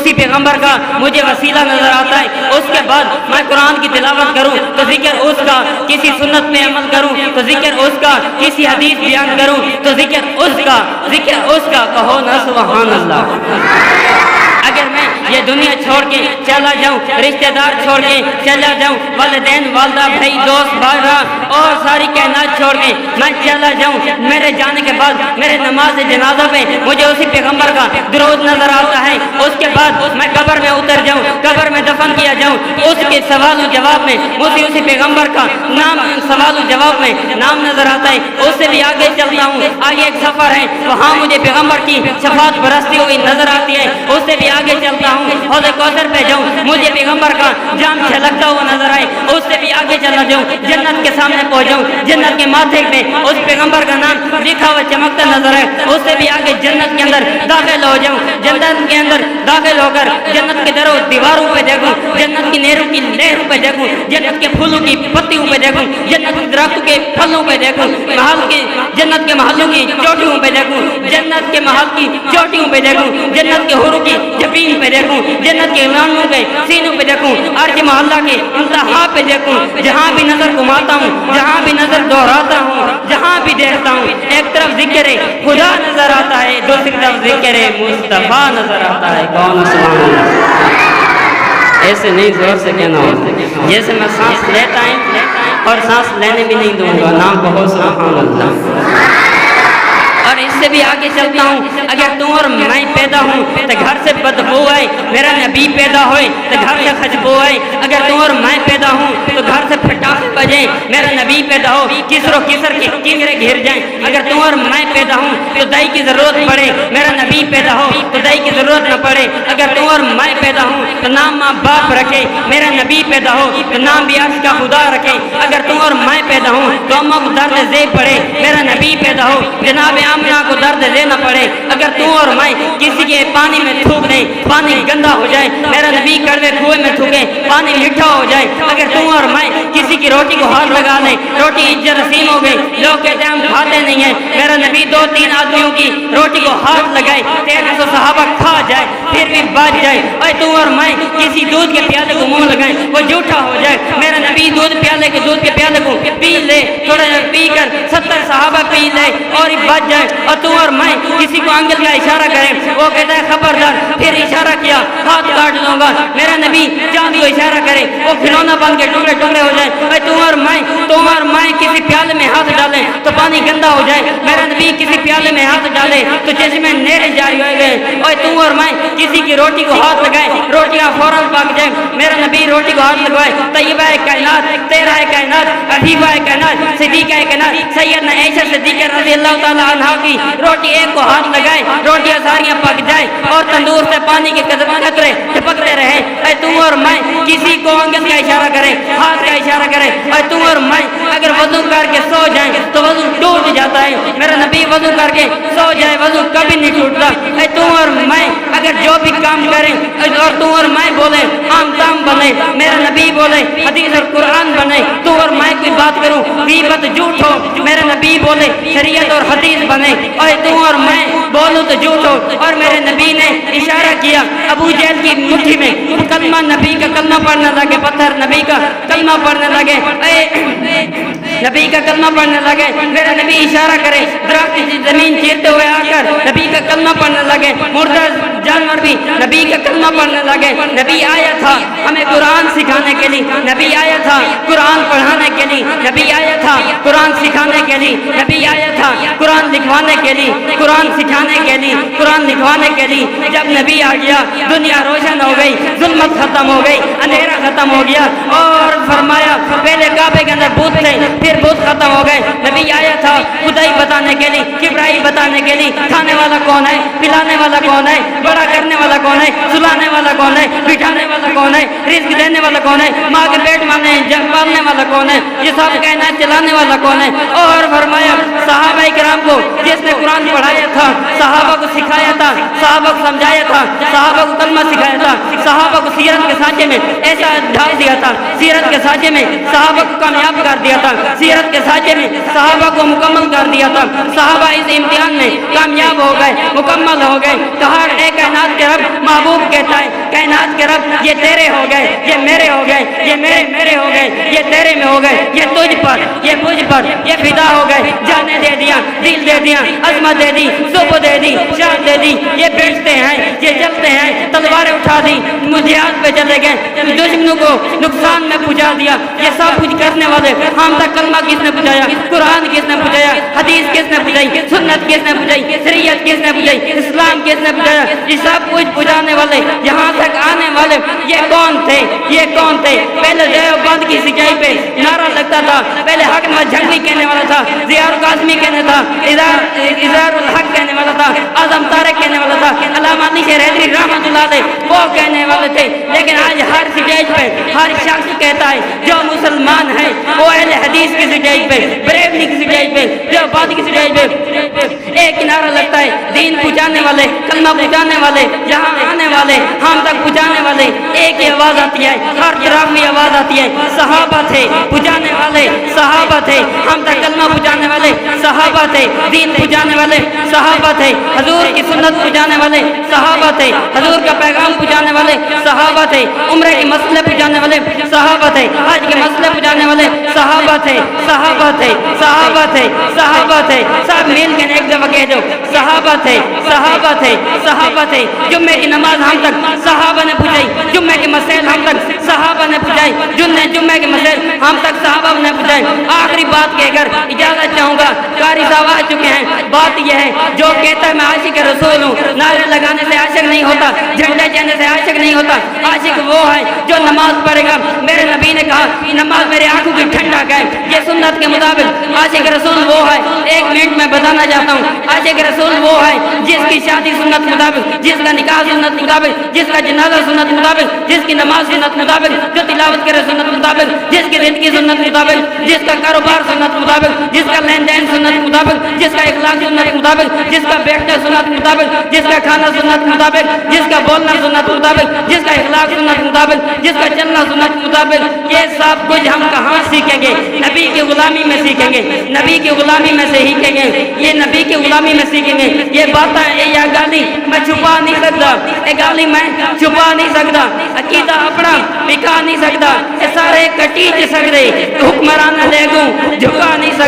کسی پیغمبر کا مجھے وسیلہ نظر آتا ہے، اس کے بعد میں قرآن کی تلاوت کروں تو ذکر اس کا، کسی سنت پہ عمل کروں تو ذکر اس کا، کسی حدیث بیان کروں تو ذکر اس کا، ذکر اس کا، کہو نا سبحان اللہ۔ اگر میں یہ دنیا چھوڑ کے چلا جاؤں، رشتہ دار چھوڑ کے چلا جاؤں، والدین والدہ بھائی دوست بھائی اور ساری کائنات چھوڑ کے میں چلا جاؤں، میرے جانے کے بعد میرے نماز جنازہ پہ مجھے اسی پیغمبر کا درود نظر آتا ہے، اس کے بعد میں قبر میں اتر جاؤں، قبر میں دفن کیا جاؤں، اس کے سوال و جواب میں مجھے اسی پیغمبر کا نام، سوال و جواب میں نام نظر آتا ہے، اس سے بھی آگے چلتا ہوں، آگے ایک سفر ہے، وہاں مجھے پیغمبر کی شفاعت برستی ہوئی نظر آتی ہے، اس سے بھی آگے چلتا ہوں، حوض کوثر پہ جاؤں، مجھے پیغمبر کا جام چھلکتا ہوا نظر آئے، اس سے بھی آگے چلا جاؤں، جنت کے سامنے پہنچاؤں، جنت کے ماتھے پہ اس پیغمبر کا نام لکھا ہوا چمکتا نظر آئے، اس سے بھی آگے جنت کے اندر داخل ہو جاؤں، جنت کے اندر داخل ہو کر جنت کے دروں دیواروں پہ دیکھوں، جنت کی نہروں کی لہروں پہ دیکھوں، جنت کے پھولوں کی پتیوں پہ دیکھوں، جنت کے درختوں کے پھلوں پہ دیکھوں، محل کی جنت کے محلوں کی چوٹیوں پہ دیکھوں، جنت کے محل کی چوٹیوں پہ دیکھوں، جنت کے حوروں کی جبین پہ دیکھوں، جنت کے غلاموں کے سینوں پہ دیکھوں، عرش محلہ کے انتہا پہ دیکھوں، جہاں بھی نظر گھماتا ہوں، جہاں بھی نظر دہراتا ہوں، جہاں بھی دیکھتا ہوں، ایک طرف ذکر خدا نظر آتا ہے، دوسری طرف ذکر مصطفیٰ نظر آتا ہے، کون سبحان اللہ۔ ایسے نہیں، زور سے کہنا ہوتا ہے، جیسے میں سانس لیتا ہے اور سانس لینے بھی نہیں دوں گا، نام کہو سبحان اللہ۔ اور اس سے بھی آگے چلتا ہوں، اگر تم اور میں پیدا ہوں تو گھر سے بدبو آئے، میرا نبی پیدا ہوئے تو گھر سے خوشبو آئے، اگر تم اور میں پیدا ہوں تو گھر سے پٹاخے بجیں، میرا نبی پیدا ہو کسر و کسر کے کنگرے گھر جائیں، اگر تم اور میں پیدا ہوں تو دہی کی ضرورت پڑے، میرا نبی پیدا ہو تو دہی کی ضرورت نہ پڑے، اگر تم اور میں پیدا ہوں تو نام ماں باپ رکھے، میرا نبی پیدا ہو تو نام بھی عرش کا خدا رکھے، اگر تم اور میں پیدا ہوں تو اماں کو درد زے پڑے، میرا نبی پیدا ہو جناب آمنہ کو درد دینا پڑے، اگر تم اور میں کسی کے پانی میں تھوک دیں پانی گندا ہو جائے، میرا نبی کڑوے کنویں میں تھوکے پانی میٹھا ہو جائے، اگر تم اور میں کسی کی روٹی کو ہاتھ لگا دیں روٹی عجر رسیم ہو گئی، لوگ کہتے ہیں ہم کھاتے نہیں ہیں، میرا نبی 2-3 آدمیوں کی روٹی کو ہاتھ لگائے 1300 صحابہ کھا جائے پھر بھی بچ جائے، اور تم اور میں کسی دودھ کے پیالے کو منہ لگائیں وہ جھوٹا ہو جائے، میرا نبی دودھ کے پیالے کو پی لے، تھوڑا پی کر 70 صحابہ پی لے اور بچ جائے، اور تم اور میں کسی کو انگل کا اشارہ کریں وہ کہتا ہے خبردار، پھر اشارہ کیا ہاتھ کاٹ لوں گا، میرا نبی چاند کو اشارہ کرے وہ کھلونا بن کے ٹکڑے ٹکڑے ہو جائے، اور تم اور میں کسی پیالے میں ہاتھ ڈالیں تو پانی گندا ہو جائے، میرا نبی کسی پیالے میں ہاتھ ڈالے تو جیسے میں نیرے جاری ہو گئے، اور تم اور میں کسی کی روٹی کو ہاتھ لگائے روٹیاں فوراً پک جائے، میرا نبی روٹی کو ہاتھ لگوائے، طیبہ کائنات، تیرہ کائنات، حبیبہ کائنات، صدیقہ کائنات سیدنا عائشہ صدیقہ رضی اللہ تعالی عنہا کی روٹی ایک کو ہاتھ لگائے روٹیاں ساریاں پک جائے اور تندور سے پانی کے قطرے ٹپکتے رہے، اے تم اور میں کسی کو انگل کا اشارہ کرے ہاتھ کا اشارہ کرے، اے تم اور میں اگر وضو کر کے سو جائیں تو وضو ٹوٹ جاتا ہے، میرا نبی وضو کر کے سو جائے وضو کبھی نہیں ٹوٹتا، اے تم اور میں اگر جو بھی کام کریں اور تم اور میں بولے عام تام بنے، میرا نبی بولے حدیث اور قرآن بنے، تم اور میں کوئی بات کروں غیبت جھوٹ ہو، میرا نبی بولے شریعت اور حدیث بنے، اور تم اور میں بولوں تو جھوٹ ہو، اور میرے نبی نے اشارہ کیا ابو جہل کی مٹھی میں کلمہ نبی کا کلمہ پڑھنے لگے، پتھر نبی کا کلمہ پڑھنے لگے، نبی کا کلمہ پڑھنے لگے، میرا نبی اشارہ کرے درخت زمین چیرتے ہوئے آ کر نبی کا کلمہ پڑھنے لگے، مردہ جانور بھی نبی کا کلمہ پڑھنے لگے، نبی آیا تھا ہمیں قرآن سکھانے کے لیے، نبی آیا تھا قرآن پڑھانے کے لیے، نبی آیا تھا قرآن سکھانے کے لیے، نبی آیا تھا قرآن لکھوانے کے لیے، قرآن سکھانے کے لیے، قرآن لکھوانے کے لیے، جب نبی آ گیا دنیا روشن ہو گئی، ظلمت ختم ہو گئی، اندھیرا ختم ہو گیا، اور فرمایا پہلے کعبے کے اندر بت تھے پھر بت ختم ہو گئے، نبی آیا تھا خدائی بتانے کے لیے، کبرائی بتانے کے لیے، کھانے والا کون ہے، پلانے والا کون ہے، بڑا کرنے والا کون ہے، سلانے والا کون ہے، بٹھانے والا والا کون ہے, رزق دینے والا کون ہے, ماں کے پیٹ پالنے والا کون ہے, یہ سب کائنات چلانے والا کون ہے. اور فرمایا صحابہ کرام کو جس نے قرآن پڑھایا تھا, صحابہ کو سکھایا تھا, صحابہ کو سمجھایا تھا, صحابہ کو کلمہ سکھایا تھا, صحابہ کو سیرت کے سانچے میں ایسا ڈھال دیا تھا, سیرت کے سانچے میں صحابہ کو کامیاب کر دیا تھا, سیرت کے سانچے میں صحابہ کو مکمل کر دیا تھا. صحابہ اس امتحان میں کامیاب ہو گئے, مکمل ہو گئے. کہا اے کائنات کے رب, محبوب کہتا ہے کائنات کے رب, یہ تیرے ہو گئے, یہ میرے ہو گئے, یہ میرے ہو گئے, یہ تیرے میں ہو گئے, یہ تجھ پر, یہ مجھ پر, یہ فدا ہو گئے. جانے دے دیا, دل دے دیا, عظمت دے دی, صبح دے دی, شان دے دی. یہ بیچتے ہیں, یہ جلتے ہیں, تلواریں اٹھا دی, مجاہد پہ چلے گئے, دشمنوں کو نقصان میں پہنچا دیا. یہ سب کچھ کرنے والے ہم تک کلمہ کس نے پہنچایا, قرآن کس نے پہنچایا, حدیث کس نے پہنچائی, سنت کس نے پہنچائی, شریعت کس نے پہنچائی, اسلام کس نے پہنچایا. یہ سب کچھ پہنچانے والے, یہاں تک آنے والے یہ کون تھے, یہ کون تھے. پہلے دیوبند کی سچائی پہ نعرہ لگتا تھا, پہلے حق نواز جھنگی کہنے والا تھا, ضیاء القاسمی کہنے تھا, اظہار الحق کہنے والا تھا, اعظم طارق کہنے والا تھا, علامہ نشیر حیدری رحمۃ اللہ علیہ وہ کہنے والے تھے. لیکن آج ہر سٹیج پہ ہر شخص کہتا ہے جو مسلمان ہے وہ اہل حدیث کی سٹیج پہ, بریلوی کی سٹیج پہ, دیوبند کی سٹیج پہ ایک نعرہ لگتا ہے, دین پہنچانے والے, کلمہ پہنچانے والے, یہاں آنے والے, ہم تک پہنچانے والے. ایک ہی آواز آتی ہے, ہر طرف میں آواز آتی ہے, صحابہ تھے پہنچانے والے, صحابہ تھے ہم تک کلمہ پہنچانے والے, صحابہ تھے دین پہنچانے والے, صحابہ تھے حضور کی سنت پہنچانے والے, صحابہ تھے حضور کا پیغام پہنچانے والے, صحابہ تھے عمرے کے مسئلے پہنچانے والے, صحابہ تھے حج کے مسئلے پہنچانے والے, صحابہ تھے, صحابہ تھے, صحابہ تھے, صحابہ تھے. سب مل کے ایک دفعہ کہہ دو, صحابہ تھے, صحابہ تھے, صحابہ تھے. جمعے کی نماز ہم تک صحابہ نے پہنچائی, جمعے کے مسائل ہم تک صحابہ نے پہنچائی, جمعے کے مسائل ہم تک صحابہ نے پہنچائی. آخری بات کہہ کر اجازت چاہوں گا, قاری صاحب آ چکے ہیں. بات یہ ہے جو کہتا ہے میں عاشق رسول ہوں, نعرے لگانے سے عاشق نہیں ہوتا, جھنڈے چہنے سے عاشق نہیں ہوتا. عاشق وہ ہے جو نماز پڑھے گا, میرے نبی نے کہا نماز میرے آنکھوں کی ٹھنڈک ہے, یہ سنت کے مطابق. عاشق رسول وہ ہے, ایک منٹ میں بتانا چاہتا ہوں, عاشق رسول وہ ہے جس کی شادی سنت مطابق, جس کا نکاح سنت مطابق, جس کا جنازہ سنت مطابق, جس کی نماز سنت مطابق, جو تلاوت کرے سنت مطابق, جس کی زندگی سنت مطابق, جس کا کاروبار سنت مطابق, جس کا لین دین سنت مطابق, جس کا اخلاق سنت مطابق, جس کا بیٹھنا سنت مطابق, جس کا کھانا سنت مطابق, جس کا بولنا سنت مطابق, جس کا اخلاق سنت مطابق, جس کا چلنا سنت مطابق. یہ سب کچھ ہم کہاں سیکھیں گے؟ نبی کی غلامی میں سیکھیں گے, نبی کی غلامی میں سے سیکھیں گے, یہ نبی کی غلامی میں سیکھیں گے. یہ باتیں, یہ گالی میں چھپا نہیں سکتا, یہ گالی میں چھپا نہیں سکتا, عقیدہ اپنا بکا نہیں سکتا, یہ سارے کٹیچ سکتے, حکمران لے گوں جھکا نہیں سکتا.